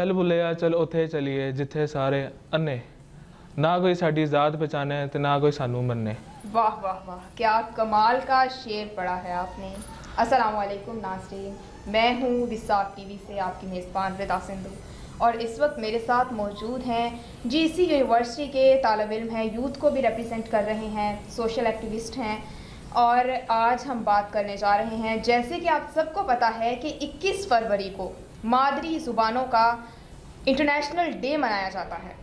चल भुलिया चल उत्थे चलीए जिथे सारे अन्ने, ना कोई साडी ज़ात पहचाने ते ना कोई सानू मन्ने। वाह वाह वाह, क्या कमाल का शेर पढ़ा है आपने। अस्सलाम वालेकुम नाज़रीन, मैं हूँ विसाख टीवी से आपकी मेज़बान रिदा सिंधु, और इस वक्त मेरे साथ मौजूद हैं जीसी यूनिवर्सिटी के तालिब इल्म हैं, यूथ को भी रिप्रेजेंट कर रहे हैं, सोशल एक्टिविस्ट हैं। और आज हम बात करने जा रहे हैं, जैसे कि आप सबको पता है कि 21 फरवरी को मादरी ज़ुबानों का इंटरनेशनल डे मनाया जाता है।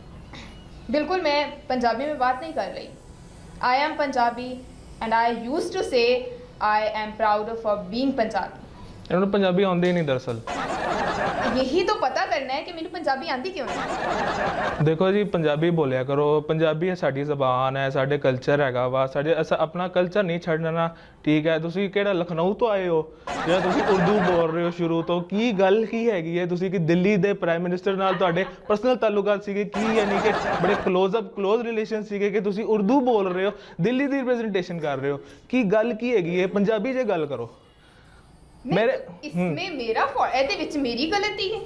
बिल्कुल मैं पंजाबी में बात नहीं कर रही। I am Punjabi and I used to say I am proud of being Punjabi. इन्होंने पंजाबी आउंदी नहीं दरअसल। यही तो पता करना है कि मैंने पंजाबी आंदी क्यों नहीं। देखो जी, पंजाबी बोलिया करो, पंजाबी साडी ज़बान है, साडे कल्चर हैगा वा, साडे अस अपना कल्चर नहीं छड्डना। ठीक है, तुसी किहड़ा लखनऊ तो आए हो ਜਾਂ ਤੁਸੀਂ ਉਰਦੂ ਬੋਲ ਰਹੇ ਹੋ ਸ਼ੁਰੂ ਤੋਂ? ਕੀ ਗੱਲ ਕੀ ਹੈਗੀ ਹੈ? ਤੁਸੀਂ ਕਿ ਦਿੱਲੀ ਦੇ ਪ੍ਰਾਈਮ ਮਿਨਿਸਟਰ ਨਾਲ ਤੁਹਾਡੇ ਪਰਸਨਲ ਤਾਲੁਕਾਤ ਸੀਗੇ ਕੀ, ਯਾਨੀ ਕਿ ਬੜੇ ਕਲੋਜ਼ ਰਿਲੇਸ਼ਨ ਸੀਗੇ ਕਿ ਤੁਸੀਂ ਉਰਦੂ ਬੋਲ ਰਹੇ ਹੋ, ਦਿੱਲੀ ਦੀ ਰਿਪਰੈਜ਼ੈਂਟੇਸ਼ਨ ਕਰ ਰਹੇ ਹੋ? ਕੀ ਗੱਲ ਕੀ ਹੈਗੀ ਹੈ? ਪੰਜਾਬੀ 'ਚ ਗੱਲ ਕਰੋ। ਮੇਰੇ इसमें मेरा ਇਹਦੇ ਵਿੱਚ ਮੇਰੀ ਗਲਤੀ ਹੈ।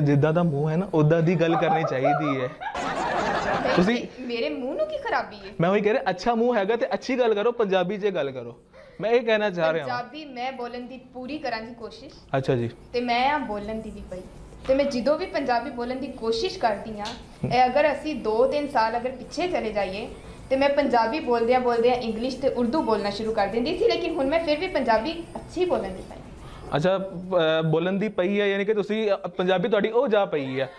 ਜਿੱਦਾਂ ਦਾ ਮੂੰਹ ਹੈ ਨਾ ਉਦਾਂ ਦੀ ਗੱਲ ਕਰਨੀ ਚਾਹੀਦੀ ਹੈ। ਤੁਸੀਂ ਮੇਰੇ ਮੂੰਹ ਨੂੰ ਕੀ ਖਰਾਬੀ ਹੈ? ਮੈਂ ਉਹੀ ਕਹਿ ਰਿਹਾ, ਅੱਛਾ ਮੂੰਹ ਹੈਗਾ ਤੇ ਅੱਛੀ ਗੱਲ ਕਰੋ, ਪੰਜਾਬੀ 'ਚ ਗੱਲ ਕਰੋ। ਮੈਂ ਇਹ ਕਹਿਣਾ ਚਾਹ ਰਿਹਾ ਹਾਂ। ਪੰਜਾਬੀ ਮੈਂ ਬੋਲਣ ਦੀ ਪੂਰੀ ਕਰਾਂ ਦੀ ਕੋਸ਼ਿਸ਼। ਅੱਛਾ ਜੀ। ਤੇ ਮੈਂ ਆ ਬੋਲਣ ਦੀ ਵੀ ਪਈ, ਤੇ ਮੈਂ ਜਦੋਂ ਵੀ ਪੰਜਾਬੀ ਬੋਲਣ ਦੀ ਕੋਸ਼ਿਸ਼ ਕਰਦੀ ਆ, ਇਹ ਅਗਰ ਅਸੀਂ 2-3 ਸਾਲ ਅਗਰ ਪਿੱਛੇ ਚਲੇ ਜਾਈਏ ਤੇ ਮੈਂ ਪੰਜਾਬੀ ਬੋਲਦਿਆਂ ਇੰਗਲਿਸ਼ ਤੇ ਉਰਦੂ ਬੋਲਣਾ ਸ਼ੁਰੂ ਕਰ ਦਿੰਦੀ ਸੀ, ਲੇਕਿਨ ਹੁਣ ਮੈਂ ਫਿਰ ਵੀ ਪੰਜਾਬੀ ਅੱਛੀ ਬੋਲਣ ਦੀ ਪਈ। ਅੱਛਾ, ਬੋਲਣ ਦੀ ਪਈ ਹੈ, ਯਾਨੀ ਕਿ ਤੁਸੀਂ ਪੰਜਾਬੀ ਤੁਹਾਡੀ ਉਹ ਜਾ ਪਈ ਹੈ।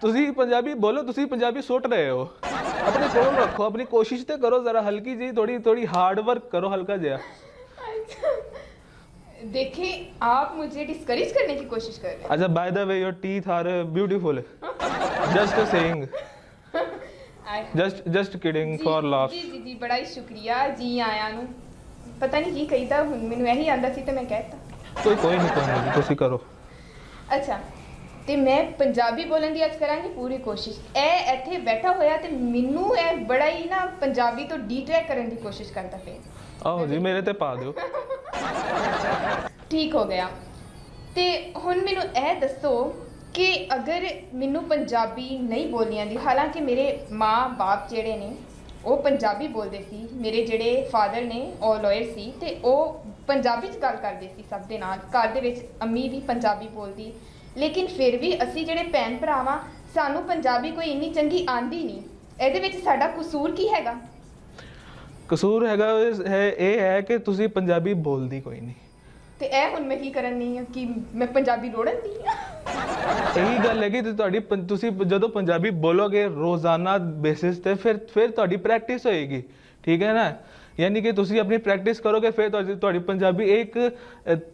ਤੁਸੀਂ ਪੰਜਾਬੀ ਬੋਲੋ, ਤੁਸੀਂ ਪੰਜਾਬੀ ਸੁੱਟ ਰਹੇ ਹੋ। अपने कोल रखो, अपनी कोशिश तो करो जरा, हल्की जी थोड़ी हार्ड वर्क करो, हल्का जया। देखिए, आप मुझे डिस्करेज करने की कोशिश कर रहे हैं। अच्छा, by the way your teeth are beautiful, just saying, just kidding for laugh. जी जी जी, बड़ा ही शुक्रिया जी आया नु। पता नहीं की कहीदा, हुण मैनू यही आंदा सी ते मैं कहता। कोई नहीं तुसी करो। अच्छा, ਤੇ ਮੈਂ ਪੰਜਾਬੀ ਬੋਲਣ ਦੀ ਅੱਜ ਕਰਾਂਗੀ ਪੂਰੀ ਕੋਸ਼ਿਸ਼। ਇਹ ਇੱਥੇ ਬੈਠਾ ਹੋਇਆ ਤੇ ਮੈਨੂੰ ਇਹ ਬੜਾ ਹੀ ਨਾ ਪੰਜਾਬੀ ਤੋਂ ਡੀਟਰੈਕ ਕਰਨ ਦੀ ਕੋਸ਼ਿਸ਼ ਕਰਦਾ ਪਿਆ। ਆਹੋ ਜੀ, ਮੇਰੇ ਤੇ ਪਾ ਦਿਓ। ਠੀਕ ਹੋ ਗਿਆ। ਤੇ ਹੁਣ ਮੈਨੂੰ ਇਹ ਦੱਸੋ ਕਿ ਅਗਰ ਮੈਨੂੰ ਪੰਜਾਬੀ ਨਹੀਂ ਬੋਲਣੀ ਆਉਂਦੀ, ਹਾਲਾਂਕਿ ਮੇਰੇ ਮਾਂ-ਬਾਪ ਜਿਹੜੇ ਨੇ ਉਹ ਪੰਜਾਬੀ ਬੋਲਦੇ ਸੀ, ਮੇਰੇ ਜਿਹੜੇ ਫਾਦਰ ਨੇ ਉਹ ਲਾਇਰ ਸੀ ਤੇ ਉਹ ਪੰਜਾਬੀ 'ਚ ਗੱਲ ਕਰਦੇ ਸੀ ਸਭ ਦੇ ਨਾਲ। ਘਰ ਦੇ ਵਿੱਚ ਅੰਮੀ ਵੀ ਪੰਜਾਬੀ ਬੋਲਦੀ, ਲੇਕਿਨ ਫਿਰ ਵੀ ਅਸੀਂ ਜਿਹੜੇ ਭੈਣ ਭਰਾ ਵਾਂ, ਸਾਨੂੰ ਪੰਜਾਬੀ ਕੋਈ ਇੰਨੀ ਚੰਗੀ ਆਂਦੀ ਨਹੀਂ। ਇਹਦੇ ਵਿੱਚ ਸਾਡਾ ਕਸੂਰ ਕੀ ਹੈਗਾ? ਕਸੂਰ ਹੈਗਾ ਇਹ ਹੈ ਕਿ ਤੁਸੀਂ ਪੰਜਾਬੀ ਬੋਲਦੀ ਕੋਈ ਨਹੀਂ। ਤੇ ਇਹ ਹੁਣ ਮੈਂ ਕੀ ਕਰਨ ਨਹੀਂ ਆ ਕਿ ਮੈਂ ਪੰਜਾਬੀ ਰੋੜਨ ਦੀ ਆ? ਇਹੀ ਗੱਲ ਹੈ ਕਿ ਤੁਸੀਂ ਜਦੋਂ ਪੰਜਾਬੀ ਬੋਲੋਗੇ ਰੋਜ਼ਾਨਾ ਬੇਸਿਸ ਤੇ ਫਿਰ ਤੁਹਾਡੀ ਪ੍ਰੈਕਟਿਸ ਹੋਏਗੀ। ਠੀਕ ਹੈ ਨਾ? यानी कि तुसी अपनी प्रैक्टिस करोगे फिर तुहाडी पंजाबी एक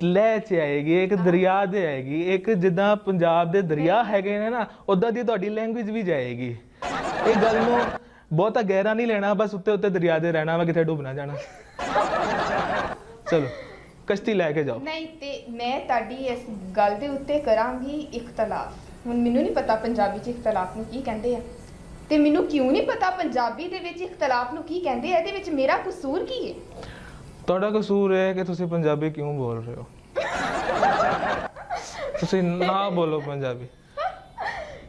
लह च आएगी, एक दरिया दे आएगी, एक जिद्दां पंजाब दे दरिया हैगे ने ना उदां दी तुहाडी लैंग्वेज भी जाएगी। इस गल नूं बहुता गहरा नहीं लेना, बस उत्ते उत्ते दरिया दे रहना वा, किथे डुबना जाना। चलो कश्ती लैके जाओ। नहीं ते मैं तुहाडी इस गल दे उत्ते करांगी इख्तलाफ। हुण मैनूं नहीं पता पंजाबी च इख्तलाफ नूं की कहंदे आ, ਤੇ ਮੈਨੂੰ ਕਿਉਂ ਨਹੀਂ ਪਤਾ ਪੰਜਾਬੀ ਦੇ ਵਿੱਚ ਇਖਤਲਾਫ ਨੂੰ ਕੀ ਕਹਿੰਦੇ ਆ। ਇਹਦੇ ਵਿੱਚ ਮੇਰਾ ਕਸੂਰ ਕੀ ਹੈ? ਤੁਹਾਡਾ ਕਸੂਰ ਹੈ ਕਿ ਤੁਸੀਂ ਪੰਜਾਬੀ ਕਿਉਂ ਬੋਲ ਰਹੇ ਹੋ। ਤੁਸੀਂ ਨਾ ਬੋਲੋ ਪੰਜਾਬੀ।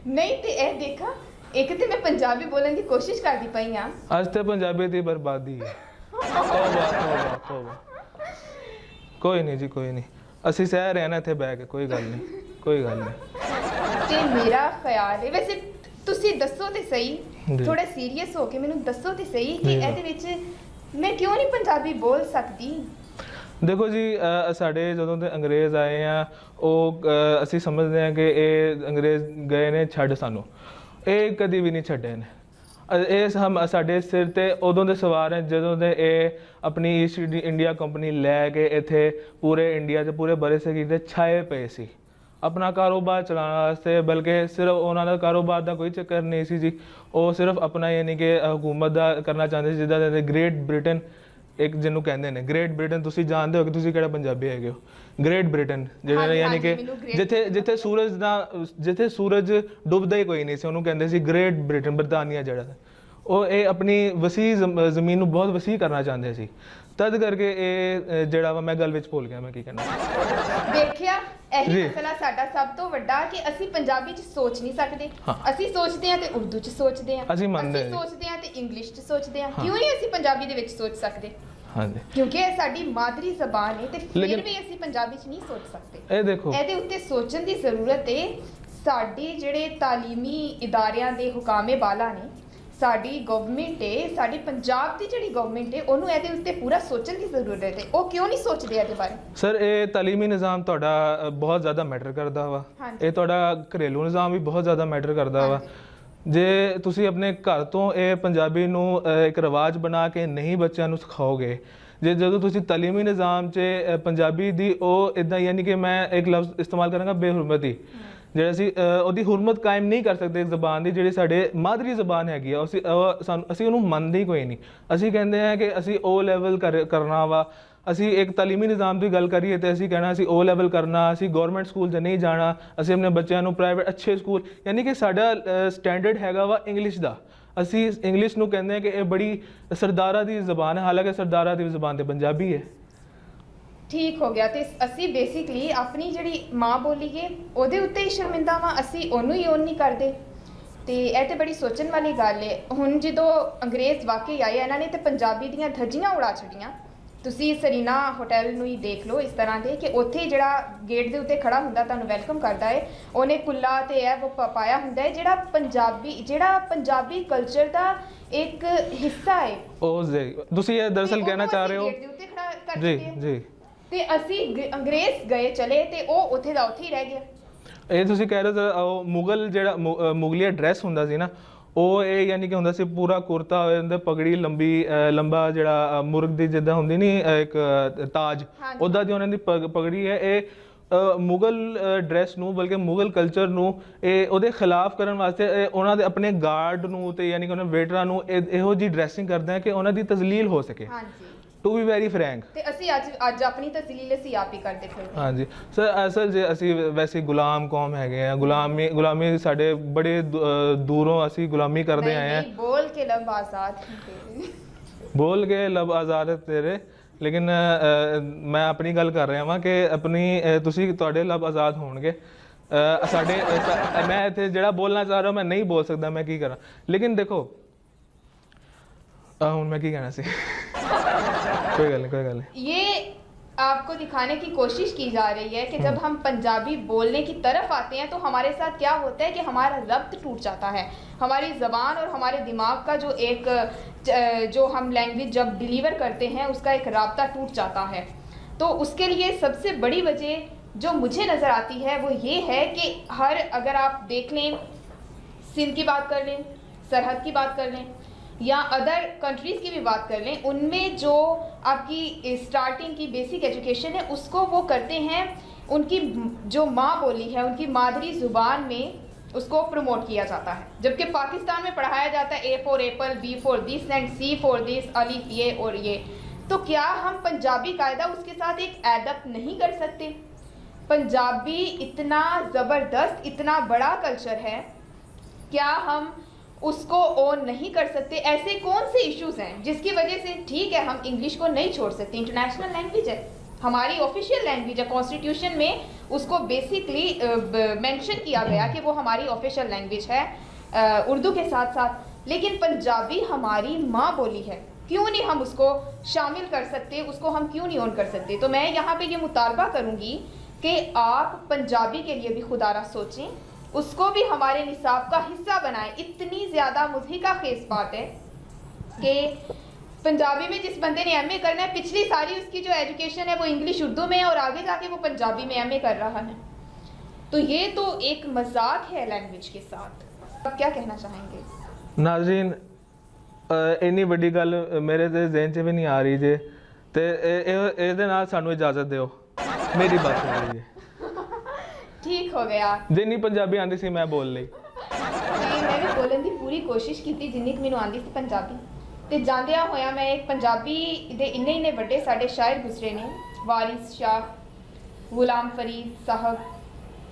ਨਹੀਂ ਤੇ ਇਹ ਦੇਖਾ, ਇੱਕ ਤੇ ਮੈਂ ਪੰਜਾਬੀ ਬੋਲਣ ਦੀ ਕੋਸ਼ਿਸ਼ ਕਰਦੀ ਪਈ ਆ। ਅੱਜ ਤੇ ਪੰਜਾਬੀ ਦੀ ਬਰਬਾਦੀ ਹੈ। ਤੋਬਾ। ਕੋਈ ਨਹੀਂ ਜੀ, ਕੋਈ ਨਹੀਂ, ਅਸੀਂ ਸਹਿ ਰਹੇ ਨਾ ਇੱਥੇ ਬਹਿ ਕੇ, ਕੋਈ ਗੱਲ ਨਹੀਂ। ਤੇ ਮੇਰਾ ਖਿਆਲ ਹੈ, ਵੈਸੇ ਤੁਸੀਂ ਦੱਸੋ ਤੇ ਸਹੀ, ਥੋੜਾ ਸੀਰੀਅਸ ਹੋ ਕੇ ਮੈਨੂੰ ਦੱਸੋ ਤੇ ਸਹੀ ਕਿ ਇਹਦੇ ਵਿੱਚ ਮੈਂ ਕਿਉਂ ਨਹੀਂ ਪੰਜਾਬੀ ਬੋਲ ਸਕਦੀ? ਦੇਖੋ ਜੀ, ਸਾਡੇ ਜਦੋਂ ਦੇ ਅੰਗਰੇਜ਼ ਆਏ ਆ, ਉਹ ਅਸੀਂ ਸਮਝਦੇ ਹਾਂ ਕਿ ਇਹ ਅੰਗਰੇਜ਼ ਗਏ ਨੇ ਛੱਡ ਸਾਨੂੰ, ਇਹ ਕਦੀ ਵੀ ਨਹੀਂ ਛੱਡੇ ਨੇ। ਇਹ ਸਾਡੇ ਸਿਰ ਤੇ ਉਦੋਂ ਦੇ ਸਵਾਰ ਹੈ ਜਦੋਂ ਦੇ ਇਹ ਆਪਣੀ ਈਸਟ ਇੰਡੀਆ ਕੰਪਨੀ ਲੈ ਕੇ ਇੱਥੇ ਪੂਰੇ ਇੰਡੀਆ 'ਚ ਪੂਰੇ ਬਰੇ ਸਗੀਰ ਦੇ ਛਾਏ ਪਏ ਸੀ अपना कारोबार चलाने वास्ते। बल्कि सिर्फ उन्होंने कारोबार का कोई चक्कर नहीं सी जी, वो सिर्फ अपना यानी कि हुकूमत का करना चाहते जिदा ग्रेट ब्रिटेन एक जिन्हों कहते हैं ग्रेट ब्रिटेन। तुसी जानते हो कि तुसी किहड़ा पंजाबी है हो। ग्रेट ब्रिटेन जिहड़ा यानी कि जिथे सूरज डुबदा ही कोई नहीं सी, उन्होंने कहते सी ग्रेट ब्रिटेन, बरतानिया जिहड़ा ਉਹ ਇਹ ਆਪਣੀ ਵਸੀ ਜ਼ਮੀਨ ਨੂੰ ਬਹੁਤ ਵਸੀ ਕਰਨਾ ਚਾਹੁੰਦੇ ਸੀ। ਤਦ ਕਰਕੇ ਇਹ ਜਿਹੜਾ ਵਾ, ਮੈਂ ਗੱਲ ਵਿੱਚ ਭੁੱਲ ਗਿਆ ਮੈਂ ਕੀ ਕਹਿਣਾ। ਦੇਖਿਆ, ਇਹੀ ਮਸਲਾ ਸਾਡਾ ਸਭ ਤੋਂ ਵੱਡਾ ਕਿ ਅਸੀਂ ਪੰਜਾਬੀ ਚ ਸੋਚ ਨਹੀਂ ਸਕਦੇ। ਅਸੀਂ ਸੋਚਦੇ ਹਾਂ ਤੇ ਉਰਦੂ ਚ ਸੋਚਦੇ ਹਾਂ, ਅਸੀਂ ਸੋਚਦੇ ਹਾਂ ਤੇ ਇੰਗਲਿਸ਼ ਚ ਸੋਚਦੇ ਹਾਂ। ਕਿਉਂ ਨਹੀਂ ਅਸੀਂ ਪੰਜਾਬੀ ਦੇ ਵਿੱਚ ਸੋਚ ਸਕਦੇ? ਹਾਂਜੀ, ਕਿਉਂਕਿ ਇਹ ਸਾਡੀ ਮਾਦਰੀ ਜ਼ਬਾਨ ਹੈ ਤੇ ਫਿਰ ਵੀ ਅਸੀਂ ਪੰਜਾਬੀ ਚ ਨਹੀਂ ਸੋਚ ਸਕਦੇ। ਇਹ ਦੇਖੋ, ਇਹਦੇ ਉੱਤੇ ਸੋਚਣ ਦੀ ਜ਼ਰੂਰਤ ਹੈ। ਸਾਡੇ ਜਿਹੜੇ ਤਾਲੀਮੀ ਇਦਾਰਿਆਂ ਦੇ ਹੁਕਾਮੇ ਬਾਲਾ ਨੇ, ਸਾਡੀ ਗਵਰਨਮੈਂਟ ਹੈ, ਸਾਡੀ ਪੰਜਾਬ ਦੀ ਜਿਹੜੀ ਗਵਰਨਮੈਂਟ ਹੈ, ਉਹਨੂੰ ਇਹਦੇ ਉੱਤੇ ਪੂਰਾ ਸੋਚਣ ਦੀ ਜ਼ਰੂਰਤ ਹੈ। ਉਹ ਕਿਉਂ ਨਹੀਂ ਸੋਚਦੇ ਇਹਦੇ ਬਾਰੇ? ਸਰ, ਇਹ ਤਾਲੀਮੀ ਨਿਜ਼ਾਮ ਤੁਹਾਡਾ ਬਹੁਤ ਜ਼ਿਆਦਾ ਮੈਟਰ ਕਰਦਾ ਵਾ। ਇਹ ਤੁਹਾਡਾ ਘਰੇਲੂ ਨਿਜ਼ਾਮ ਵੀ ਬਹੁਤ ਜ਼ਿਆਦਾ ਮੈਟਰ ਕਰਦਾ ਵਾ। ਜੇ ਤੁਸੀਂ ਆਪਣੇ ਘਰ ਤੋਂ ਇਹ ਪੰਜਾਬੀ ਨੂੰ ਇੱਕ ਰਿਵਾਜ ਬਣਾ ਕੇ ਨਹੀਂ ਬੱਚਿਆਂ ਨੂੰ ਸਿਖਾਓਗੇ, ਜਦੋਂ ਤੁਸੀਂ ਤਾਲੀਮੀ ਨਿਜ਼ਾਮ 'ਚ ਪੰਜਾਬੀ ਦੀ ਉਹ ਇੱਦਾਂ, ਯਾਨੀ ਕਿ ਮੈਂ ਇੱਕ ਲਫ਼ਜ਼ ਇਸਤੇਮਾਲ ਕਰਾਂਗਾ, ਬੇਹੁਰਮਤੀ, ਜਿਹੜਾ ਅਸੀਂ ਉਹਦੀ ਹੁਰਮਤ ਕਾਇਮ ਨਹੀਂ ਕਰ ਸਕਦੇ ਜ਼ਬਾਨ ਦੀ, ਜਿਹੜੀ ਸਾਡੇ ਮਾਦਰੀ ਜ਼ਬਾਨ ਹੈਗੀ ਆ, ਅਸੀਂ ਉਹਨੂੰ ਮੰਨਦੇ ਹੀ ਕੋਈ ਨਹੀਂ। ਅਸੀਂ ਕਹਿੰਦੇ ਹਾਂ ਕਿ ਅਸੀਂ ਉਹ ਲੈਵਲ ਕਰਨਾ ਵਾ। ਅਸੀਂ ਇੱਕ ਤਾਲੀਮੀ ਨਿਜ਼ਾਮ ਦੀ ਗੱਲ ਕਰੀਏ ਤੇ ਅਸੀਂ ਕਹਿਣਾ ਅਸੀਂ ਉਹ ਲੈਵਲ ਕਰਨਾ, ਅਸੀਂ ਗੌਰਮੈਂਟ ਸਕੂਲ 'ਚ ਨਹੀਂ ਜਾਣਾ, ਅਸੀਂ ਆਪਣੇ ਬੱਚਿਆਂ ਨੂੰ ਪ੍ਰਾਈਵੇਟ ਅੱਛੇ ਸਕੂਲ, ਯਾਨੀ ਕਿ ਸਾਡਾ ਸਟੈਂਡਰਡ ਹੈਗਾ ਵਾ ਇੰਗਲਿਸ਼ ਦਾ। ਅਸੀਂ ਇੰਗਲਿਸ਼ ਨੂੰ ਕਹਿੰਦੇ ਹਾਂ ਕਿ ਇਹ ਬੜੀ ਸਰਦਾਰਾਂ ਦੀ ਜ਼ਬਾਨ ਹੈ, ਹਾਲਾਂਕਿ ਸਰਦਾਰਾਂ ਦੀ ਜ਼ਬਾਨ ਤੇ ਪੰਜਾਬੀ ਹੈ। ਠੀਕ ਹੋ ਗਿਆ। ਤੇ ਅਸੀਂ ਬੇਸਿਕਲੀ ਆਪਣੀ ਜਿਹੜੀ ਮਾਂ ਬੋਲੀ ਹੈ ਉਹਦੇ ਉੱਤੇ ਹੀ ਸ਼ਰਮਿੰਦਾ ਵਾਂ, ਅਸੀਂ ਉਹਨੂੰ ਹੀ ਓਨ ਨਹੀਂ ਕਰਦੇ। ਤੇ ਇਹ ਤੇ ਬੜੀ ਸੋਚਣ ਵਾਲੀ ਗੱਲ ਹੈ। ਹੁਣ ਜਦੋਂ ਅੰਗਰੇਜ਼ ਵਾਕਈ ਆਏ, ਇਹਨਾਂ ਨੇ ਤੇ ਪੰਜਾਬੀ ਦੀਆਂ ਧੱਜੀਆਂ ਉਡਾ ਛੱਡੀਆਂ। ਤੁਸੀਂ ਸਰੀਨਾ ਹੋਟਲ ਨੂੰ ਹੀ ਦੇਖ ਲਓ ਇਸ ਤਰ੍ਹਾਂ ਦੇ ਕਿ ਉੱਥੇ ਜਿਹੜਾ ਗੇਟ ਦੇ ਉੱਤੇ ਖੜਾ ਹੁੰਦਾ ਤੁਹਾਨੂੰ ਵੈਲਕਮ ਕਰਦਾ ਹੈ, ਉਹਨੇ ਕੁੱਲਾ ਤੇ ਇਹ ਉਹ ਪਾਇਆ ਹੁੰਦਾ ਹੈ, ਜਿਹੜਾ ਪੰਜਾਬੀ ਕਲਚਰ ਦਾ ਇੱਕ ਹਿੱਸਾ ਹੈ। ਤੁਸੀਂ ਇਹ ਦਰਅਸਲ ਕਹਿਣਾ ਚਾਹ ਰਹੇ ਹੋ ਗੇਟ ਦੇ ਉੱਤੇ ਖੜਾ ਕਰ ਦਿੱਤੇ ਤੇ ਅਸੀਂ ਅੰਗਰੇਜ਼ ਗਏ ਚਲੇ ਤੇ ਉਹ ਉੱਥੇ ਦਾ ਉੱਥੇ ਹੀ ਰਹਿ ਗਿਆ। ਇਹ ਤੁਸੀਂ ਕਹਿ ਰਹੇ ਹੋ ਮੁਗਲ ਜਿਹੜਾ ਮੁਗਲੀਆ ਡਰੈਸ ਹੁੰਦਾ ਸੀ ਨਾ, ਉਹ ਇਹ ਯਾਨੀ ਕਿ ਹੁੰਦਾ ਸੀ ਪੂਰਾ ਕੁਰਤਾ ਹੋਇਆ ਹੁੰਦਾ, ਪਗੜੀ ਲੰਬਾ ਜਿਹੜਾ ਮੁਰਗ ਦੀ ਜਿੱਦਾਂ ਹੁੰਦੀ ਨਹੀਂ ਇੱਕ ਤਾਜ, ਉੱਦਾਂ ਦੀ ਉਹਨਾਂ ਦੀ ਪਗੜੀ ਹੈ। ਇਹ ਮੁਗਲ ਡਰੈਸ ਨੂੰ, ਬਲਕਿ ਮੁਗਲ ਕਲਚਰ ਨੂੰ ਇਹ ਉਹਦੇ ਖਿਲਾਫ ਕਰਨ ਵਾਸਤੇ ਉਹਨਾਂ ਦੇ ਆਪਣੇ ਗਾਰਡ ਨੂੰ ਤੇ ਯਾਨੀ ਕਿ ਉਹਨਾਂ ਵੇਟਰਾਂ ਨੂੰ ਇਹੋ ਜਿਹੀ ਡਰੈਸਿੰਗ ਕਰਦੇ ਆ ਕਿ ਉਹਨਾਂ ਦੀ ਤਜ਼ਲੀਲ ਹੋ ਸਕੇ। ਟੂ ਬੀ ਵੈਰੀ ਫਰੈਂਕ, ਤੇ ਅਸੀਂ ਅੱਜ ਆਪਣੀ ਤਸਲੀਲ ਅਸੀਂ ਆਪ ਹੀ ਕਰਦੇ ਫਿਰਦੇ। ਹਾਂਜੀ ਸਰ, ਅਸਲ ਜੇ ਅਸੀਂ ਵੈਸੇ ਗੁਲਾਮ ਕੌਮ ਹੈਗੇ ਆ, ਗੁਲਾਮੀ ਸਾਡੇ ਬੜੇ ਦੂਰੋਂ ਅਸੀਂ ਗੁਲਾਮੀ ਕਰਦੇ ਆਏ ਆ। ਬੋਲ ਕੇ ਲਬ ਆਜ਼ਾਦ ਤੇਰੇ, ਲੇਕਿਨ ਮੈਂ ਆਪਣੀ ਗੱਲ ਕਰ ਰਿਹਾ ਵਾਂ ਕਿ ਤੁਹਾਡੇ ਲਬ ਆਜ਼ਾਦ ਹੋਣਗੇ, ਸਾਡੇ ਮੈਂ ਇੱਥੇ ਜਿਹੜਾ ਬੋਲਣਾ ਚਾਹ ਰਿਹਾ ਮੈਂ ਨਹੀਂ ਬੋਲ ਸਕਦਾ, ਮੈਂ ਕੀ ਕਰਾਂ। ਲੇਕਿਨ ਦੇਖੋ ਹੁਣ ਮੈਂ ਕੀ ਕਹਿਣਾ ਸੀ, कोई गल नहीं। ये आपको दिखाने की कोशिश की जा रही है कि जब हम पंजाबी बोलने की तरफ आते हैं तो हमारे साथ क्या होता है कि हमारा रब्त टूट जाता है। हमारी ज़बान और हमारे दिमाग का जो हम लैंग्वेज जब डिलीवर करते हैं उसका एक राब्ता टूट जाता है। तो उसके लिए सबसे बड़ी वजह जो मुझे नज़र आती है वो ये है कि अगर आप देख लें, सिंध की बात कर लें, सरहद की बात कर लें या अदर कंट्रीज़ की भी बात कर लें, उनमें जो आपकी स्टार्टिंग की बेसिक एजुकेशन है उसको वो करते हैं, उनकी जो माँ बोली है, उनकी मादरी ज़ुबान में उसको प्रमोट किया जाता है। जबकि पाकिस्तान में पढ़ाया जाता है A for Apple, B for this and C for this, अलिफ ये और ये। तो क्या हम पंजाबी कायदा उसके साथ एक एडप्ट नहीं कर सकते? पंजाबी इतना ज़बरदस्त, इतना बड़ा कल्चर है, क्या हम उसको ऑन नहीं कर सकते? ऐसे कौन से इश्यूज हैं जिसकी वजह से, ठीक है हम इंग्लिश को नहीं छोड़ सकते, इंटरनेशनल लैंग्वेज है, हमारी ऑफिशियल लैंग्वेज है, कॉन्स्टिट्यूशन में उसको बेसिकली मेंशन किया गया कि वो हमारी ऑफिशियल लैंग्वेज है उर्दू के साथ साथ, लेकिन पंजाबी हमारी माँ बोली है, क्यों नहीं हम उसको शामिल कर सकते, उसको हम क्यों नहीं ऑन कर सकते? तो मैं यहाँ पे ये मुतालबा करूँगी कि आप पंजाबी के लिए भी खुदारा सोचें, उसको भी हमारे निसाब का हिस्सा बनाएं। इतनी ज़्यादा मुज़हिका खेस बात है कि पंजाबी में जिस बंदे ने MA करना है, पिछली सारी उसकी जो एजुकेशन है वो इंग्लिश उर्दू में है और आगे जाके वो पंजाबी में MA कर रहा है। तो ये तो एक मजाक है लैंग्वेज के साथ। आप क्या कहना चाहेंगे? नाज़रीन, इन्नी बड़ी गल मेरे ज़हन च भी नहीं आ रही जे, ते ਇਹਦੇ ਨਾਲ ਸਾਨੂੰ ਇਜਾਜ਼ਤ ਦਿਓ, ਮੇਰੀ ਬਾਤ ਸੁਣ ਲੀजिए। ठीक हो गया। जिन्नी पंजाबी आंदी सी मैं बोल ली, मैं भी बोलन दी पूरी कोशिश की जिन्नी मैनू आंदी सी पंजाबी। ते जांदिया होया मैं एक पंजाबी दे इन्ने वड्डे साडे शायर गुजरे ने, वारिस शाह, गुलाम फरीद साहब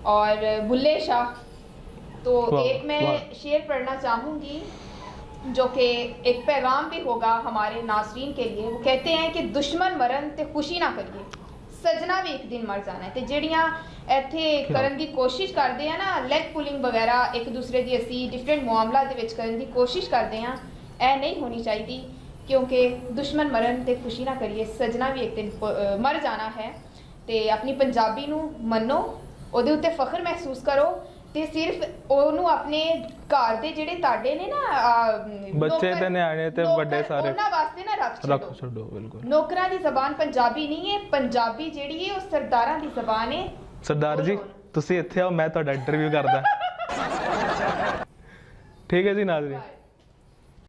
और बुल्ले शाह। तो एक मैं शेर पढ़ना चाहूँगी जो कि एक पैगाम भी होगा हमारे नाज़रीन के लिए। वो कहते हैं कि दुश्मन मरन ते खुशी ना करिए, ਸਜਣਾ ਵੀ ਇੱਕ ਦਿਨ ਮਰ ਜਾਣਾ ਹੈ। ਤੇ ਜਿਹੜੀਆਂ ਇੱਥੇ ਕਰਨ ਦੀ ਕੋਸ਼ਿਸ਼ ਕਰਦੇ ਆ ਨਾ, ਲੈਗ ਪੁਲਿੰਗ ਵਗੈਰਾ, ਇੱਕ ਦੂਸਰੇ ਦੀ ਅਸੀਂ ਡਿਫਰੈਂਟ ਮਾਮਲਾ ਦੇ ਵਿੱਚ ਕਰਨ ਦੀ ਕੋਸ਼ਿਸ਼ ਕਰਦੇ ਆ, ਇਹ ਨਹੀਂ ਹੋਣੀ ਚਾਹੀਦੀ, ਕਿਉਂਕਿ ਦੁਸ਼ਮਣ ਮਰਨ ਤੇ ਖੁਸ਼ੀ ਨਾ ਕਰੀਏ, ਸਜਣਾ ਵੀ ਇੱਕ ਦਿਨ ਮਰ ਜਾਣਾ ਹੈ। ਤੇ ਆਪਣੀ ਪੰਜਾਬੀ ਨੂੰ ਮੰਨੋ, ਉਹਦੇ ਉੱਤੇ ਫਖਰ ਮਹਿਸੂਸ ਕਰੋ, ਤੇ ਸਿਰਫ ਉਹਨੂੰ ਆਪਣੇ ਘਰ ਦੇ ਜਿਹੜੇ ਤੁਹਾਡੇ ਨੇ ਨਾ ਬੱਚੇ ਤੇ ਨਿਆਣੇ ਤੇ ਵੱਡੇ ਸਾਰੇ ਉਹਨਾਂ ਵਾਸਤੇ ਨਾ ਰੱਖ ਛੱਡੋ। ਬਿਲਕੁਲ, ਨੌਕਰਾਂ ਦੀ ਜ਼ਬਾਨ ਪੰਜਾਬੀ ਨਹੀਂ ਹੈ, ਪੰਜਾਬੀ ਜਿਹੜੀ ਹੈ ਉਹ ਸਰਦਾਰਾਂ ਦੀ ਜ਼ਬਾਨ ਹੈ। ਸਰਦਾਰ ਜੀ ਤੁਸੀਂ ਇੱਥੇ ਆਓ, ਮੈਂ ਤੁਹਾਡਾ ਇੰਟਰਵਿਊ ਕਰਦਾ। ਠੀਕ ਹੈ ਜੀ ਨਾਜ਼ਰੀਨ।